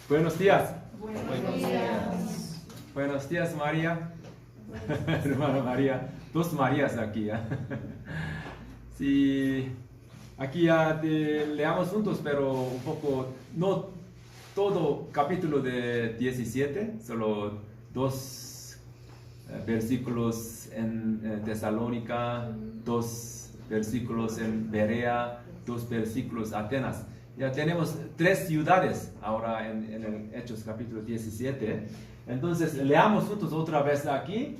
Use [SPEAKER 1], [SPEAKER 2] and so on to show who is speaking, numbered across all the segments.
[SPEAKER 1] Buenos días.
[SPEAKER 2] Buenos días.
[SPEAKER 1] Buenos días, María. Hermana María. Dos Marías aquí. Sí, aquí ya leamos juntos, pero un poco, no todo capítulo de 17, solo dos versículos en Tesalónica, dos versículos en Berea, dos versículos en Atenas. Ya tenemos 3 ciudades ahora en el Hechos capítulo 17. Entonces, leamos juntos otra vez aquí.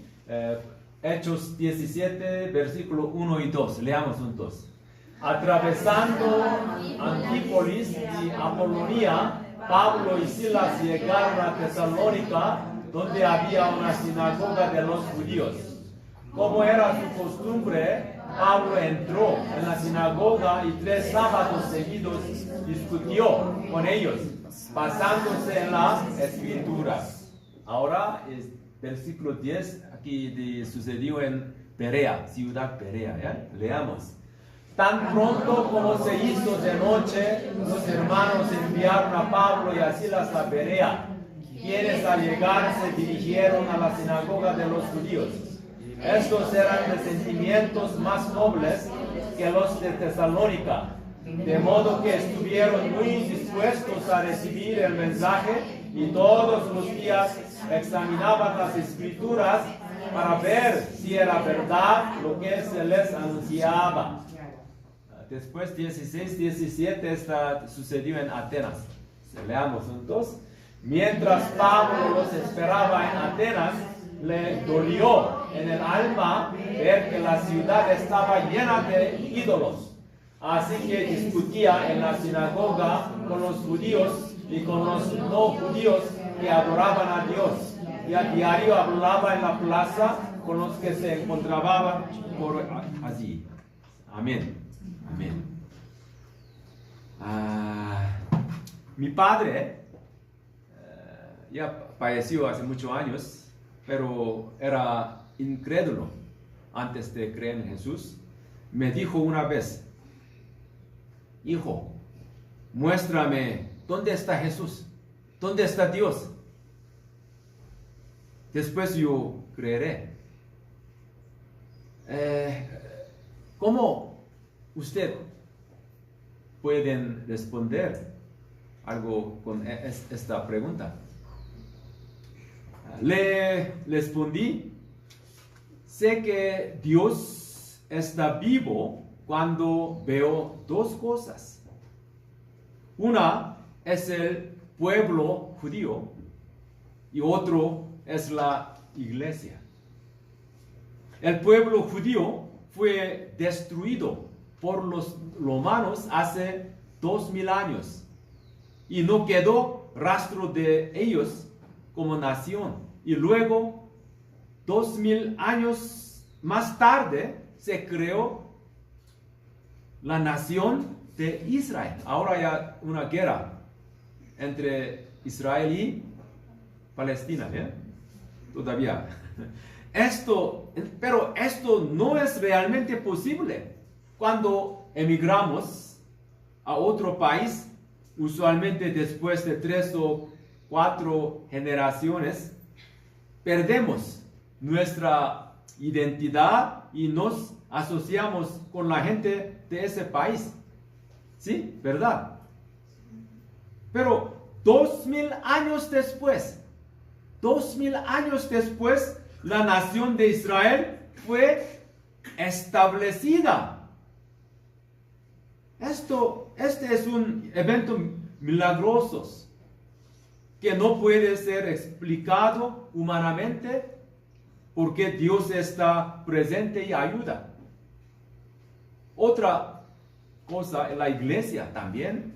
[SPEAKER 1] Hechos 17, versículo 1 y 2. Leamos juntos. Atravesando Antípolis y Apolonia, Pablo y Silas llegaron a Tesalónica, donde había una sinagoga de los judíos. Como era su costumbre, Pablo entró en la sinagoga y 3 sábados seguidos discutió con ellos, basándose en las escrituras. Ahora es versículo 10, aquí sucedió en Berea, ciudad Berea. ¿Ya? Leamos. Tan pronto como se hizo de noche, los hermanos enviaron a Pablo y a Silas a Berea, quienes al llegar se dirigieron a la sinagoga de los judíos. Estos eran de sentimientos más nobles que los de Tesalónica, de modo que estuvieron muy dispuestos a recibir el mensaje y todos los días examinaban las escrituras para ver si era verdad lo que se les anunciaba. Después 16, 17 sucedió en Atenas. Leamos juntos. Mientras Pablo los esperaba en Atenas, le dolió en el alma ver que la ciudad estaba llena de ídolos. Así que discutía en la sinagoga con los judíos y con los no judíos que adoraban a Dios. Y a diario hablaba en la plaza con los que se encontraban por allí. Amén. Amén. Mi padre ya falleció hace muchos años, pero era incrédulo antes de creer en Jesús. Me dijo una vez: hijo, muéstrame dónde está Jesús, dónde está Dios. Después yo creeré. ¿Cómo usted puede responder algo con esta pregunta? Le respondí: sé que Dios está vivo cuando veo 2 cosas. Una es el pueblo judío y otro es la iglesia. El pueblo judío fue destruido por los romanos hace 2000 años y no quedó rastro de ellos como nación. Y luego, 2000 años más tarde, se creó la nación de Israel. Ahora hay una guerra entre Israel y Palestina, ¿eh? Todavía. Pero esto no es realmente posible. Cuando emigramos a otro país, usualmente después de 3 o 4 generaciones, perdemos nuestra identidad y nos asociamos con la gente de ese país. ¿Sí? ¿Verdad? Pero 2000 años después, la nación de Israel fue establecida. Este es un evento milagroso que no puede ser explicado humanamente, porque Dios está presente y ayuda. Otra cosa, la iglesia también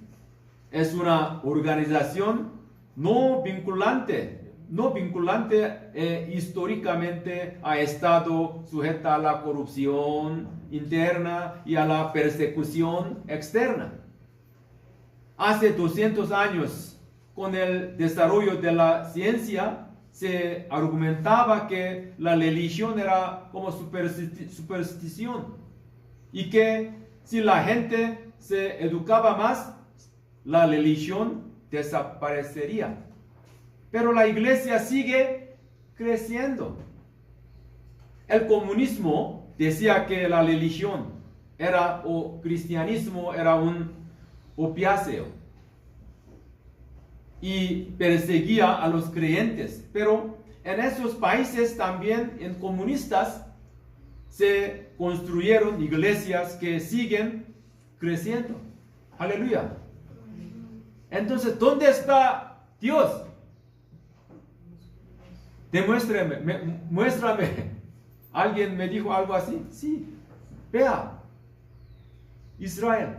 [SPEAKER 1] es una organización no vinculante, históricamente ha estado sujeta a la corrupción interna y a la persecución externa. Hace 200 años, con el desarrollo de la ciencia, se argumentaba que la religión era como superstición y que si la gente se educaba más, la religión desaparecería. Pero la iglesia sigue creciendo. El comunismo decía que la religión o cristianismo era un opiáceo y perseguía a los creyentes. Pero en esos países también, en comunistas, se construyeron iglesias que siguen creciendo. Aleluya. Entonces, ¿dónde está Dios? Muéstrame. ¿Alguien me dijo algo así? Sí. Vea. Israel.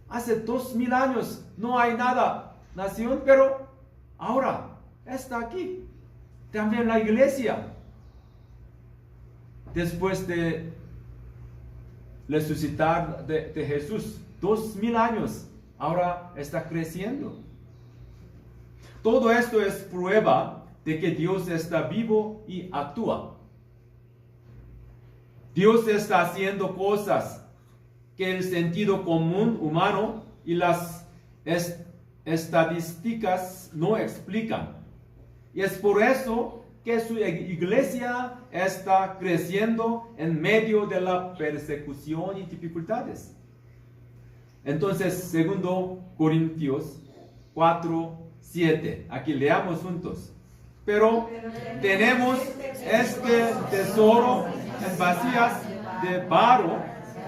[SPEAKER 1] Hace 2000 años no hay nada, nación, pero ahora está aquí. También la iglesia. Después de resucitar de Jesús, 2000 años, ahora está creciendo. Todo esto es prueba de que Dios está vivo y actúa. Dios está haciendo cosas que el sentido común humano y las estadísticas no explican. Y es por eso que su iglesia está creciendo en medio de la persecución y dificultades. Entonces, 2 Corintios 4:7. Aquí leamos juntos. Pero tenemos este tesoro en vasijas de barro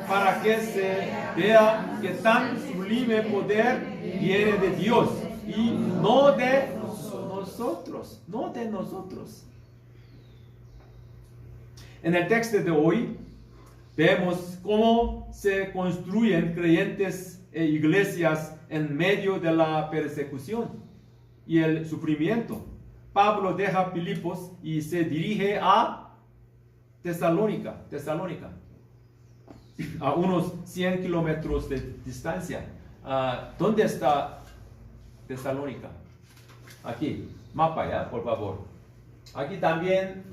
[SPEAKER 1] para que se vea que tan sublime poder viene de Dios y no de nosotros. En el texto de hoy vemos cómo se construyen creyentes e iglesias en medio de la persecución y el sufrimiento. Pablo deja Filipos y se dirige a Tesalónica, a unos 100 kilómetros de distancia. ¿Dónde está Tesalónica? Aquí, mapa ya, por favor. Aquí también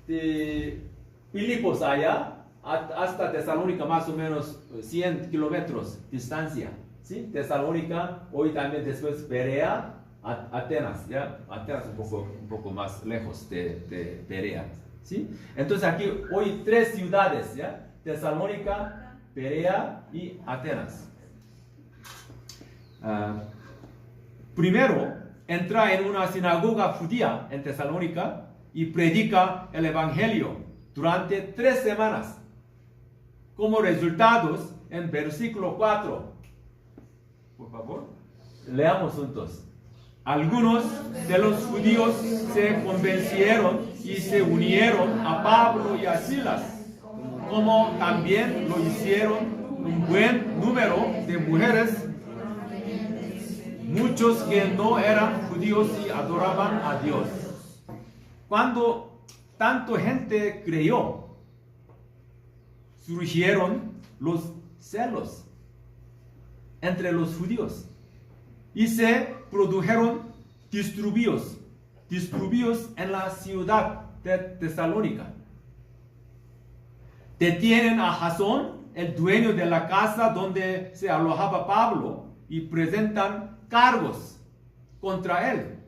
[SPEAKER 1] de Filipos allá hasta Tesalónica, más o menos 100 kilómetros de distancia. ¿Sí? Tesalónica, hoy también después Berea, Atenas, ¿ya? Atenas un poco más lejos de Berea, ¿sí? Entonces aquí hoy 3 ciudades, ¿ya? Tesalónica, Berea y Atenas. Primero, entra en una sinagoga judía en Tesalónica y predica el evangelio durante 3 semanas. Como resultados, en versículo 4, por favor, leamos juntos. Algunos de los judíos se convencieron y se unieron a Pablo y a Silas, como también lo hicieron un buen número de mujeres, muchos que no eran judíos y adoraban a Dios. Cuando tanta gente creyó, surgieron los celos entre los judíos y se produjeron disturbios en la ciudad de Tesalónica. Detienen a Jasón, el dueño de la casa donde se alojaba Pablo, y presentan cargos contra él.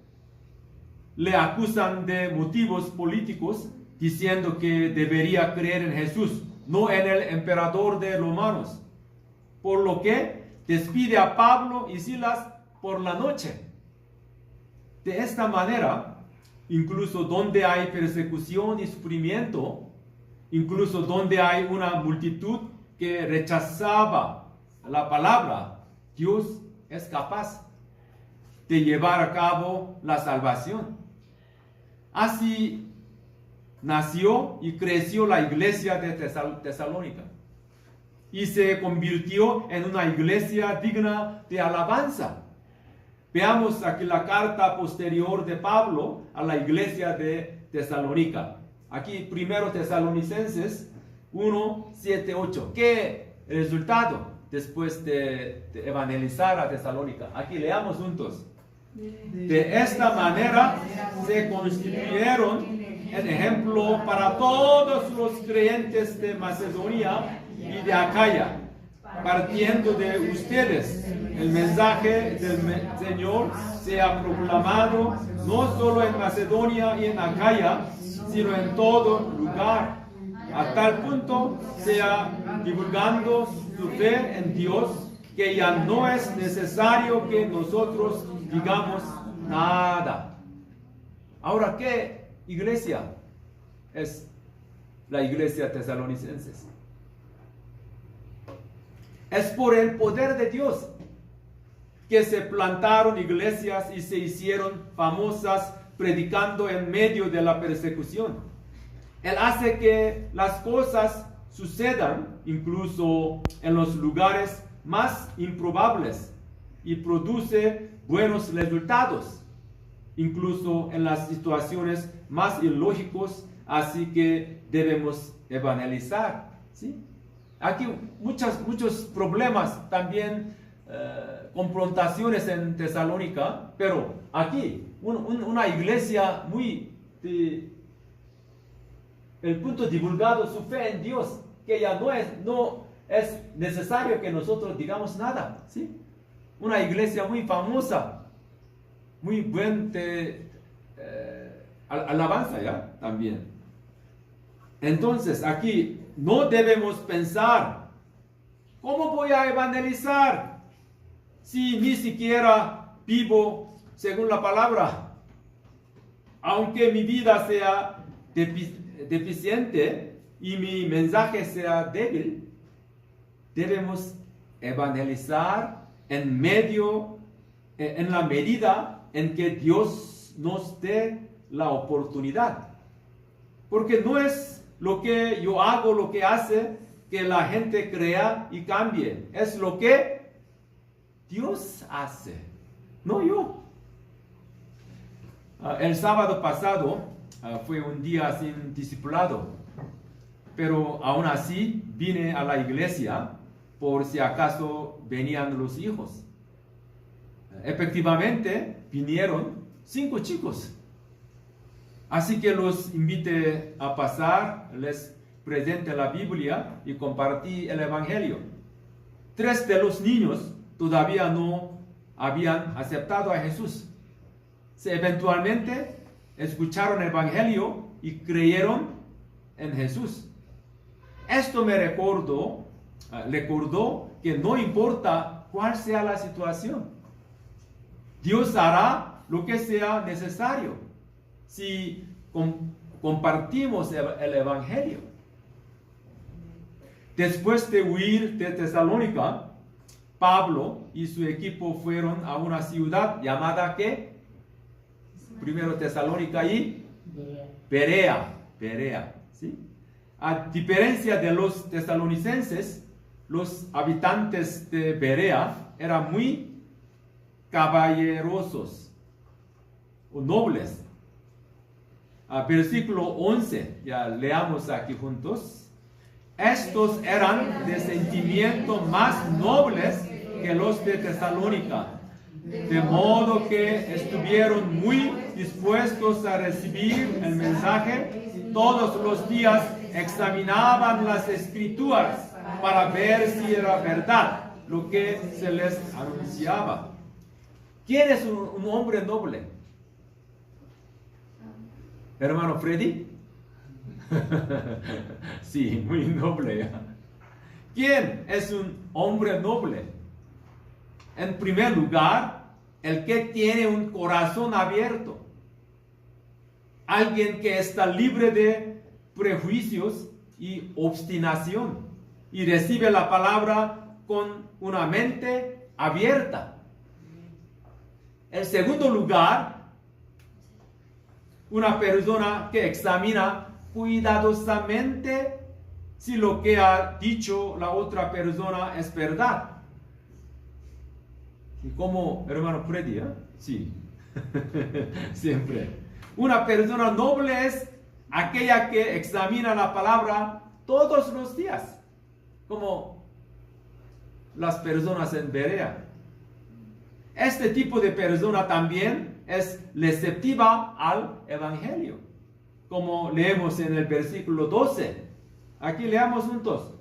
[SPEAKER 1] Le acusan de motivos políticos, diciendo que debería creer en Jesús, no en el emperador de los romanos. Por lo que despide a Pablo y Silas por la noche. De esta manera, incluso donde hay persecución y sufrimiento, incluso donde hay una multitud que rechazaba la palabra, Dios es capaz de llevar a cabo la salvación. Así nació y creció la iglesia de Tesalónica y se convirtió en una iglesia digna de alabanza. Veamos aquí la carta posterior de Pablo a la iglesia de Tesalónica. Aquí primero Tesalonicenses 1, 7, 8. ¿Qué resultado después de evangelizar a Tesalónica? Aquí leamos juntos. De esta manera se constituyeron en ejemplo para todos los creyentes de Macedonia y de Acaya, partiendo de ustedes. El mensaje del Señor sea proclamado no solo en Macedonia y en Acaya, sino en todo lugar. A tal punto sea divulgando su fe en Dios, que ya no es necesario que nosotros digamos nada. Ahora, ¿qué iglesia es la iglesia tesalonicenses? Es por el poder de Dios que se plantaron iglesias y se hicieron famosas predicando en medio de la persecución. Él hace que las cosas sucedan incluso en los lugares más improbables y produce buenos resultados, incluso en las situaciones más ilógicas, así que debemos evangelizar, ¿sí? Aquí muchos problemas, también confrontaciones en Tesalónica, pero aquí una iglesia muy el punto divulgado su fe en Dios, que ya no es necesario que nosotros digamos nada, ¿sí? Una iglesia muy famosa, muy buena alabanza, ¿ya? También. Entonces, aquí no debemos pensar, ¿cómo voy a evangelizar si ni siquiera vivo según la palabra? Aunque mi vida sea deficiente y mi mensaje sea débil, debemos evangelizar en la medida en que Dios nos dé la oportunidad. Porque no es lo que yo hago, lo que hace que la gente crea y cambie. Es lo que Dios hace, no yo. El sábado pasado fue un día sin discipulado, pero aún así vine a la iglesia por si acaso venían los hijos. Efectivamente vinieron 5 chicos. Así que los invité a pasar, les presenté la Biblia y compartí el Evangelio. 3 de los niños todavía no habían aceptado a Jesús. Eventualmente escucharon el Evangelio y creyeron en Jesús. Esto me recordó que no importa cuál sea la situación, Dios hará lo que sea necesario si compartimos el Evangelio. Después de huir de Tesalónica, Pablo y su equipo fueron a una ciudad llamada ¿qué? Primero Tesalónica y Berea, ¿sí? A diferencia de los tesalonicenses, los habitantes de Berea eran muy caballerosos o nobles. Versículo 11, ya leamos aquí juntos. Estos eran de sentimiento más nobles que los de Tesalónica, de modo que estuvieron muy dispuestos a recibir el mensaje. Todos los días examinaban las escrituras para ver si era verdad lo que se les anunciaba. ¿Quién es un hombre noble? Hermano Freddy. Sí, muy noble. ¿Quién es un hombre noble? En primer lugar, el que tiene un corazón abierto. Alguien que está libre de prejuicios y obstinación y recibe la palabra con una mente abierta. En segundo lugar, una persona que examina cuidadosamente si lo que ha dicho la otra persona es verdad. Y como hermano Freddy, ¿eh? Sí, siempre. Una persona noble es aquella que examina la palabra todos los días, como las personas en Berea. Este tipo de persona también es receptiva al Evangelio, como leemos en el versículo 12. Aquí leamos juntos.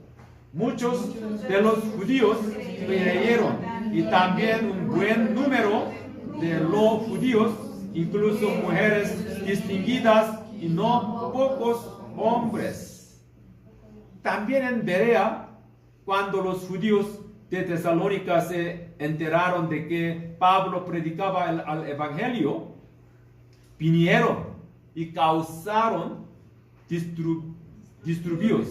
[SPEAKER 1] muchos de los judíos creyeron, y también un buen número de los judíos, incluso mujeres distinguidas y no pocos hombres. También en Berea, cuando los judíos de Tesalónica se enteraron de que Pablo predicaba el evangelio, vinieron y causaron disturbios.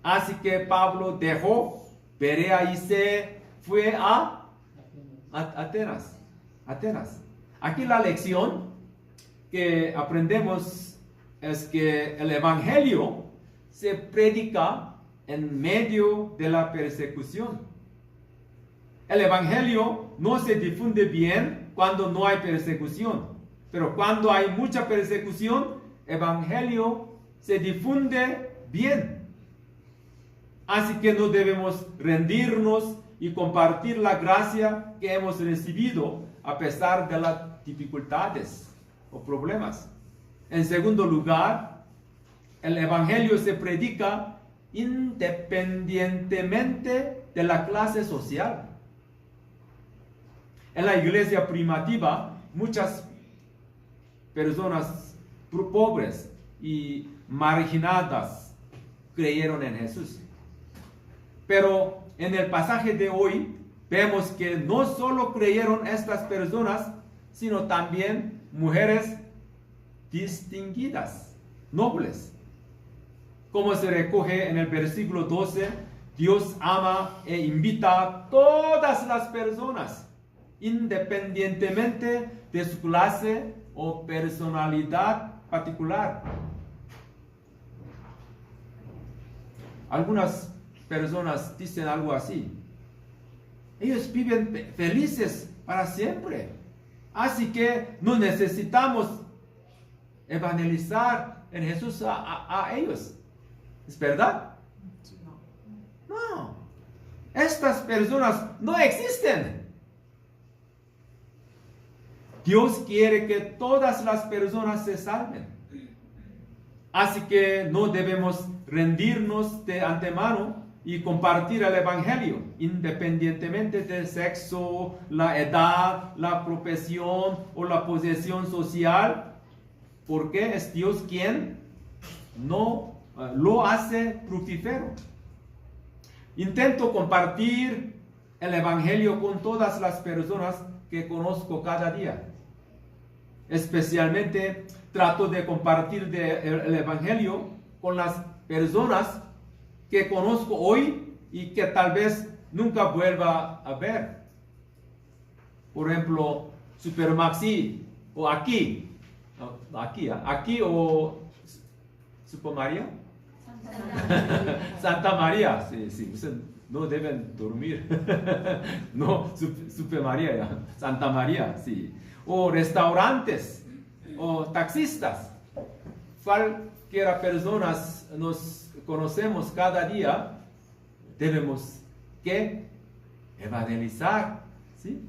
[SPEAKER 1] Así que Pablo dejó Berea y se fue a Atenas. Aquí la lección que aprendemos es que el evangelio se predica en medio de la persecución. El evangelio no se difunde bien cuando no hay persecución, pero cuando hay mucha persecución, el evangelio se difunde bien. Así que no debemos rendirnos y compartir la gracia que hemos recibido a pesar de las dificultades o problemas. En segundo lugar, el evangelio se predica independientemente de la clase social. En la iglesia primitiva, muchas personas pobres y marginadas creyeron en Jesús. Pero en el pasaje de hoy vemos que no solo creyeron estas personas, sino también mujeres distinguidas, nobles. Como se recoge en el versículo 12, Dios ama e invita a todas las personas, independientemente de su clase o personalidad particular. Algunas personas dicen algo así: ellos viven felices para siempre, así que no necesitamos evangelizar en Jesús a ellos. ¿Es verdad? No. Estas personas no existen. Dios quiere que todas las personas se salven. Así que no debemos rendirnos de antemano y compartir el evangelio, independientemente del sexo, la edad, la profesión o la posición social, porque es Dios quien lo hace fructífero. Intento compartir el evangelio con todas las personas que conozco cada día. Especialmente trato de compartir el evangelio con las personas que conozco hoy y que tal vez nunca vuelva a ver. Por ejemplo, Supermaxi o aquí o Super María. Santa María, sí, ustedes no deben dormir. No, Super María, Santa María, sí. O restaurantes, o taxistas. Cualquiera personas nos conocemos cada día, debemos que evangelizar, ¿sí?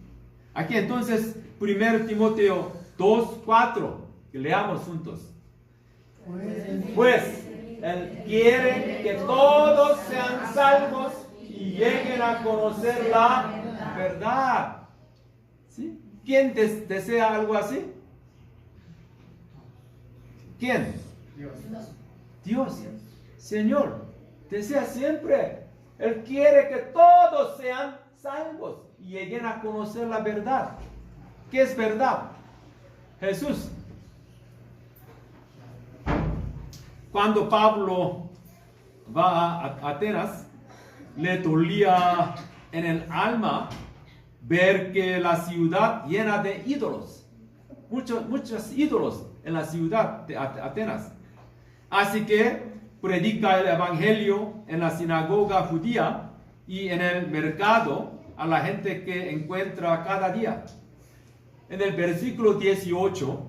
[SPEAKER 1] Aquí entonces, 1 Timoteo 2:4, que leamos juntos. Pues Él quiere que todos sean salvos y lleguen a conocer la verdad. ¿Sí? ¿Quién desea algo así? ¿Quién? Dios. Señor, desea siempre. Él quiere que todos sean salvos y lleguen a conocer la verdad. ¿Qué es verdad? Jesús. Cuando Pablo va a Atenas, le dolía en el alma ver que la ciudad llena de ídolos, muchos ídolos en la ciudad de Atenas. Así que predica el evangelio en la sinagoga judía y en el mercado a la gente que encuentra cada día. En el versículo 18,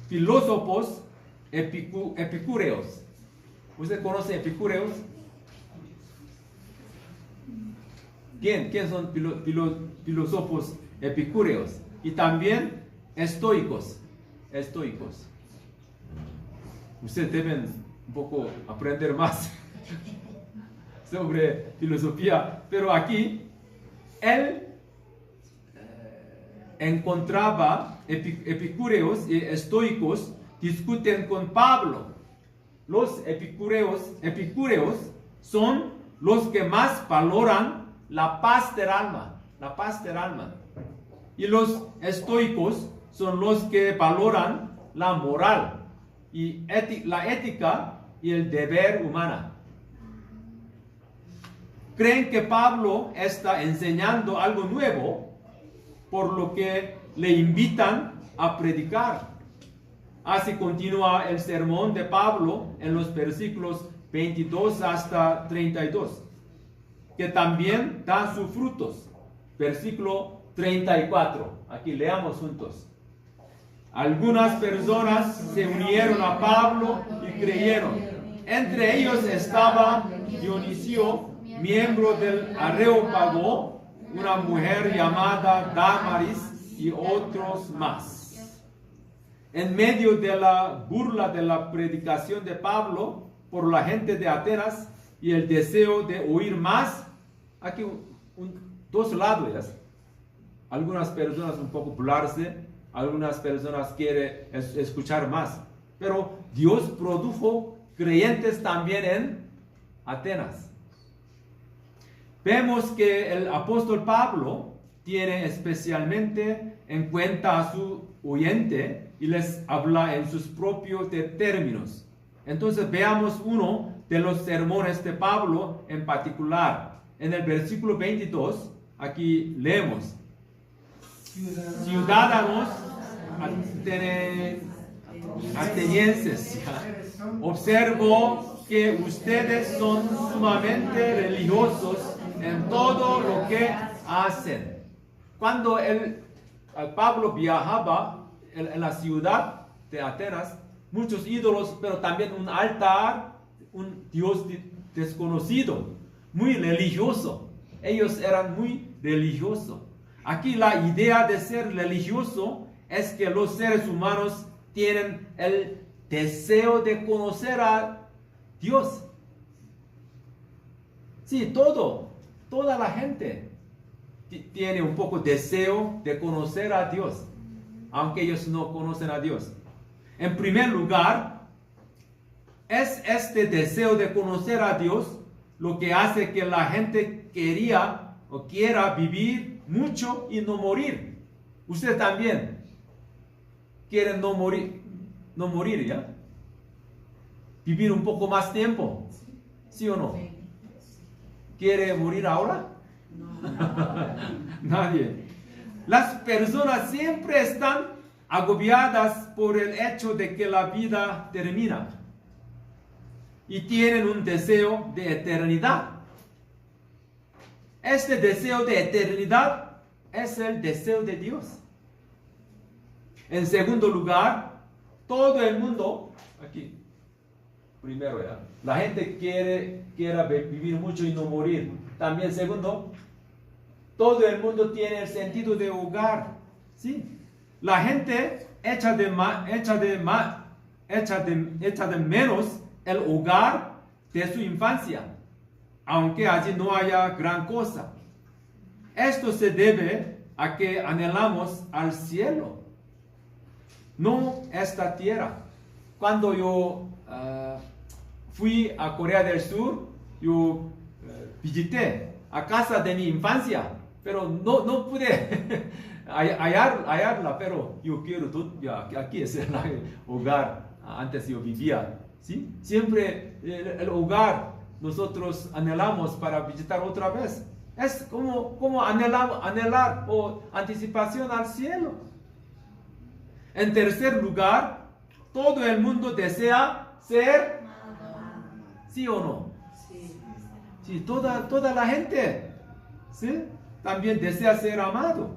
[SPEAKER 1] filósofos epicúreos. ¿Usted conoce epicúreos? ¿Quién son filósofos epicúreos? Y también estoicos. Ustedes deben un poco aprender más. sobre filosofía, pero aquí él encontraba epicúreos y estoicos discuten con Pablo. Los epicúreos son los que más valoran la paz del alma, Y los estoicos son los que valoran la moral y la ética y el deber humana. Creen que Pablo está enseñando algo nuevo, por lo que le invitan a predicar. Así continúa el sermón de Pablo en los versículos 22 hasta 32, que también da sus frutos. Versículo 34, aquí leamos juntos. Algunas personas se unieron a Pablo y creyeron. Entre ellos estaba Dionisio, miembro del Areópago, una mujer llamada Damaris y otros más. En medio de la burla de la predicación de Pablo por la gente de Atenas y el deseo de oír más, aquí dos lados. Algunas personas un poco burlarse, algunas personas quieren escuchar más. Pero Dios produjo creyentes también en Atenas. Vemos que el apóstol Pablo tiene especialmente en cuenta a su oyente y les habla en sus propios términos. Entonces veamos uno de los sermones de Pablo en particular. En el versículo 22, aquí leemos: ciudadanos atenienses, observo que ustedes son sumamente religiosos en todo lo que hacen. Cuando Pablo viajaba en la ciudad de Atenas, muchos ídolos, pero también un altar, un Dios desconocido, muy religioso. Ellos eran muy religiosos. Aquí la idea de ser religioso es que los seres humanos tienen el deseo de conocer a Dios. Sí, toda la gente tiene un poco deseo de conocer a Dios, aunque ellos no conocen a Dios. En primer lugar, es este deseo de conocer a Dios lo que hace que la gente quiera vivir mucho y no morir. Usted también quiere no morir, ¿ya? Vivir un poco más tiempo, ¿sí o no? ¿Quiere morir ahora? Nadie. Las personas siempre están agobiadas por el hecho de que la vida termina y tienen un deseo de eternidad. Este deseo de eternidad es el deseo de Dios. En segundo lugar, todo el mundo, aquí, primero, ¿ya? La gente quiere vivir mucho y no morir. También segundo, todo el mundo tiene el sentido de hogar. ¿Sí? La gente echa de menos el hogar de su infancia, aunque allí no haya gran cosa. Esto se debe a que anhelamos al cielo, no esta tierra. Cuando yo fui a Corea del Sur, yo visité a casa de mi infancia, pero no pude hallarla, pero yo quiero aquí es el hogar. Antes yo vivía, ¿sí? Siempre el hogar nosotros anhelamos para visitar otra vez. Es como anhelar o anticipación al cielo. En tercer lugar, todo el mundo desea ser, ¿sí o no? Sí, toda la gente, ¿sí? También desea ser amado.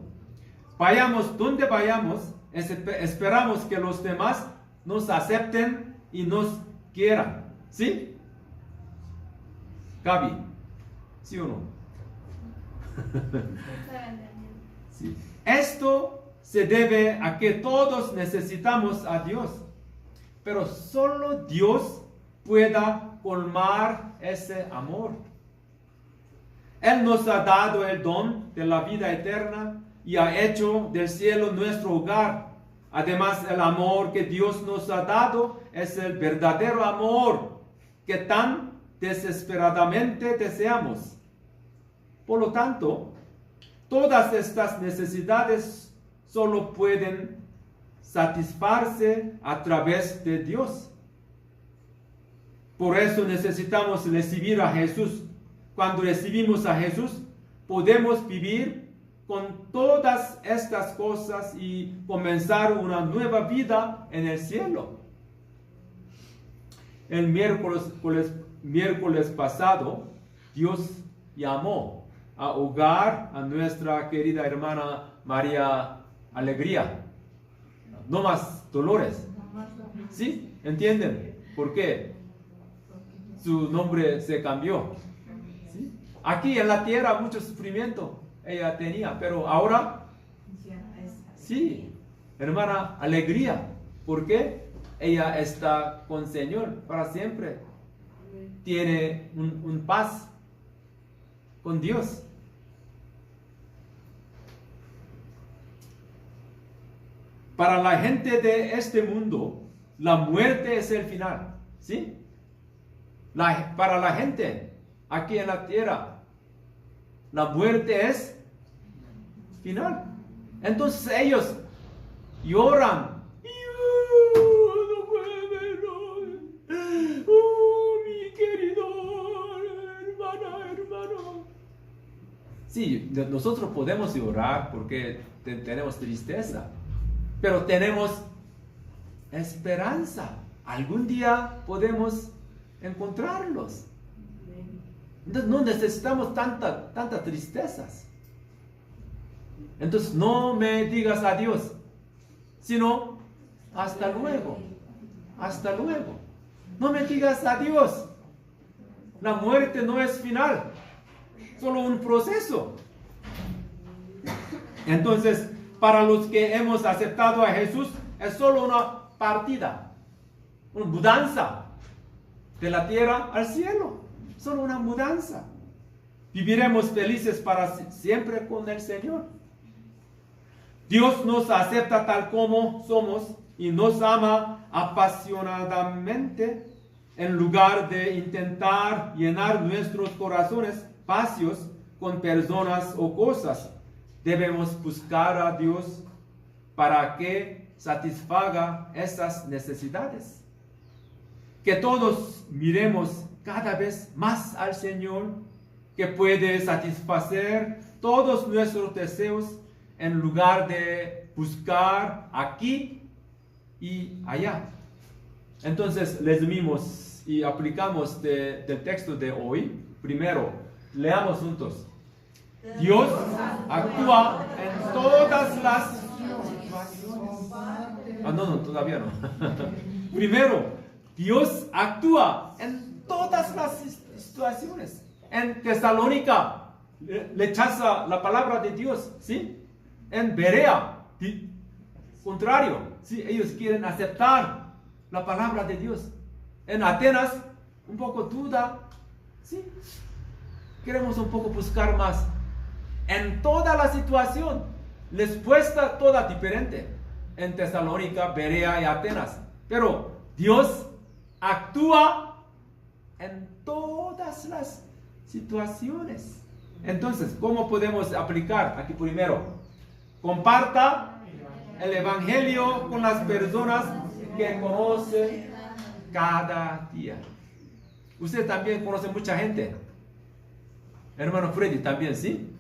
[SPEAKER 1] Vayamos donde vayamos, esperamos que los demás nos acepten y nos quieran, ¿sí? Gaby, ¿sí o no? Sí. Esto se debe a que todos necesitamos a Dios, pero solo Dios pueda colmar ese amor. Él nos ha dado el don de la vida eterna y ha hecho del cielo nuestro hogar. Además, el amor que Dios nos ha dado es el verdadero amor que tan desesperadamente deseamos. Por lo tanto, todas estas necesidades solo pueden satisfarse a través de Dios. Por eso necesitamos recibir a Jesús. Cuando recibimos a Jesús, podemos vivir con todas estas cosas y comenzar una nueva vida en el cielo. El miércoles pasado, Dios llamó a hogar a nuestra querida hermana María Alegría. No más dolores. ¿Sí? ¿Entienden? ¿Por qué? Su nombre se cambió. ¿Sí? Aquí en la tierra mucho sufrimiento ella tenía, pero ahora, sí, hermana Alegría. ¿Por qué? Ella está con el Señor para siempre. Tiene un paz con Dios. Para la gente de este mundo, la muerte es el final. ¿Sí? Para la gente aquí en la tierra, la muerte es final. Entonces ellos lloran. No puedo verlo. Mi querido hermano. Sí, nosotros podemos llorar porque tenemos tristeza, pero tenemos esperanza. Algún día podemos encontrarlos. Entonces no necesitamos tantas tristezas. Entonces no me digas adiós, sino hasta luego. Hasta luego. No me digas adiós. La muerte no es final, solo un proceso. Entonces, para los que hemos aceptado a Jesús, es solo una partida, una mudanza de la tierra al cielo. Solo una mudanza. Viviremos felices para siempre con el Señor. Dios nos acepta tal como somos y nos ama apasionadamente. En lugar de intentar llenar nuestros corazones vacíos con personas o cosas, debemos buscar a Dios para que satisfaga esas necesidades. Que todos miremos cada vez más al Señor, que puede satisfacer todos nuestros deseos en lugar de buscar aquí y allá. Entonces, resumimos y aplicamos del texto de hoy. Primero, leamos juntos. Dios actúa en todas las... no, todavía no. Primero, Dios actúa en todas las situaciones. En Tesalónica rechaza la palabra de Dios, ¿sí? En Berea, contrario, ¿sí? Ellos quieren aceptar la palabra de Dios. En Atenas, un poco duda, ¿sí? Queremos un poco buscar más. En toda la situación, respuesta toda diferente. En Tesalónica, Berea y Atenas. Pero Dios actúa en todas las situaciones. Entonces, ¿cómo podemos aplicar? Aquí primero, comparta el Evangelio con las personas que conoce cada día. Usted también conoce mucha gente. Hermano Freddy también, ¿sí?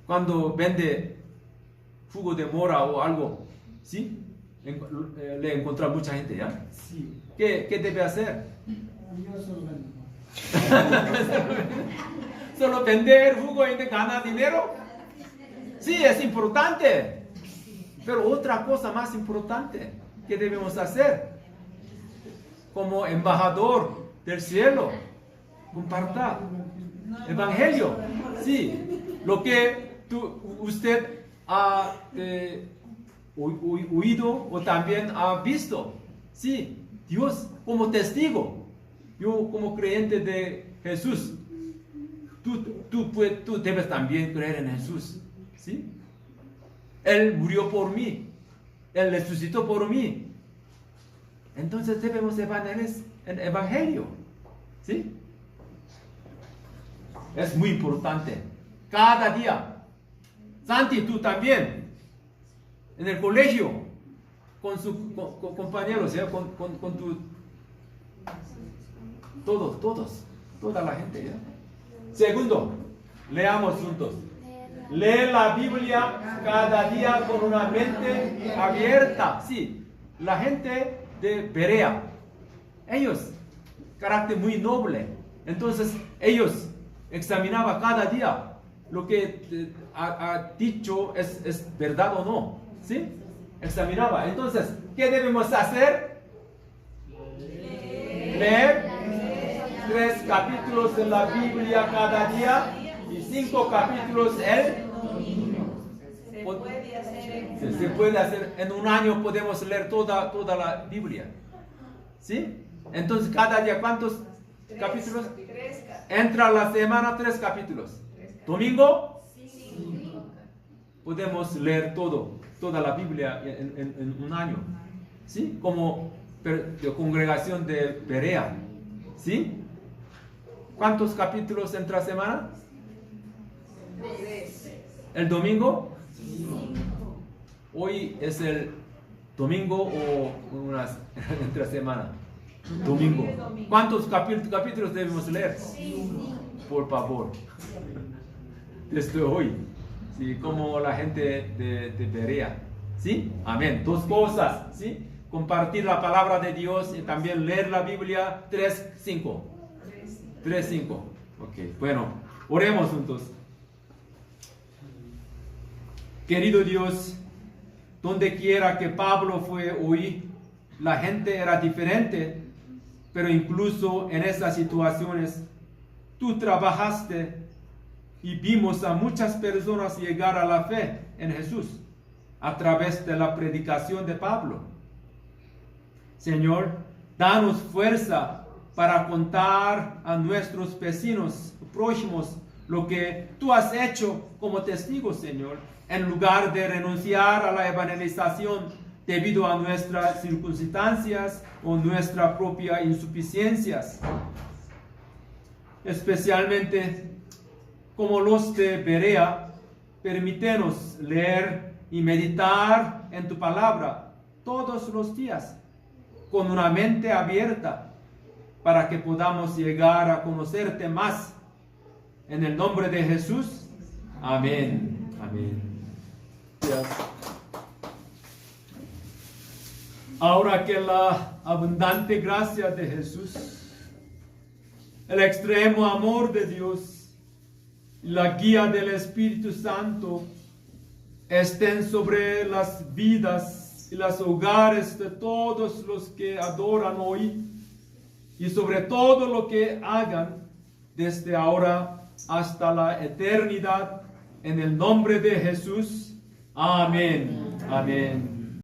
[SPEAKER 1] Cuando vende jugo de mora o algo, ¿sí? Le encuentra mucha gente, ¿ya?
[SPEAKER 3] Sí.
[SPEAKER 1] ¿Qué debe hacer?
[SPEAKER 3] Yo solo vendo.
[SPEAKER 1] ¿Solo vender jugo y ganar dinero? Sí, es importante. Pero otra cosa más importante que debemos hacer como embajador del cielo, compartir evangelio. Sí, lo que usted ha oído o también ha visto. Sí, Dios como testigo. Yo como creyente de Jesús, tú debes también creer en Jesús. ¿Sí? Él murió por mí. Él resucitó por mí. Entonces debemos evangelizar en evangelio. ¿Sí? Es muy importante. Cada día. Santi, tú también. En el colegio. Con sus compañeros, ¿ya? Con tu... Todos. Toda la gente, ¿ya? Segundo, leamos juntos. Lee la Biblia cada día con una mente abierta. Sí, la gente de Berea, ellos, carácter muy noble. Entonces, ellos examinaban cada día lo que ha dicho es verdad o no. ¿Sí? Examinaba. Entonces, ¿qué debemos hacer? Leer 3 capítulos de la Biblia cada día y 5 capítulos se puede hacer en un año. Podemos leer toda la Biblia. ¿Sí? Entonces, cada día, ¿cuántos capítulos? Entra la semana 3 capítulos. Domingo podemos leer toda la Biblia en un año. ¿Sí? Como de congregación de Berea. ¿Sí? ¿Cuántos capítulos entra semana?
[SPEAKER 2] 3.
[SPEAKER 1] ¿El domingo? Hoy es el domingo o entre semana. Domingo. ¿Cuántos capítulos debemos leer? Por favor. Desde hoy. ¿Sí? Como la gente de Berea. ¿Sí? Amén. 2 cosas. ¿Sí? Compartir la palabra de Dios y también leer la Biblia. 3:5. 3:5. Ok. Bueno, oremos juntos. Querido Dios, donde quiera que Pablo fue hoy, la gente era diferente, pero incluso en esas situaciones, tú trabajaste y vimos a muchas personas llegar a la fe en Jesús a través de la predicación de Pablo. Señor, danos fuerza para contar a nuestros vecinos próximos lo que tú has hecho como testigos, Señor, en lugar de renunciar a la evangelización debido a nuestras circunstancias o nuestras propias insuficiencias. Especialmente como los de Berea, permítenos leer y meditar en tu palabra todos los días con una mente abierta para que podamos llegar a conocerte más. En el nombre de Jesús. Amén. Amén. Gracias. Ahora que la abundante gracia de Jesús, el extremo amor de Dios y la guía del Espíritu Santo estén sobre las vidas y los hogares de todos los que adoran hoy y sobre todo lo que hagan desde ahora hasta la eternidad, en el nombre de Jesús. Amén. Amén.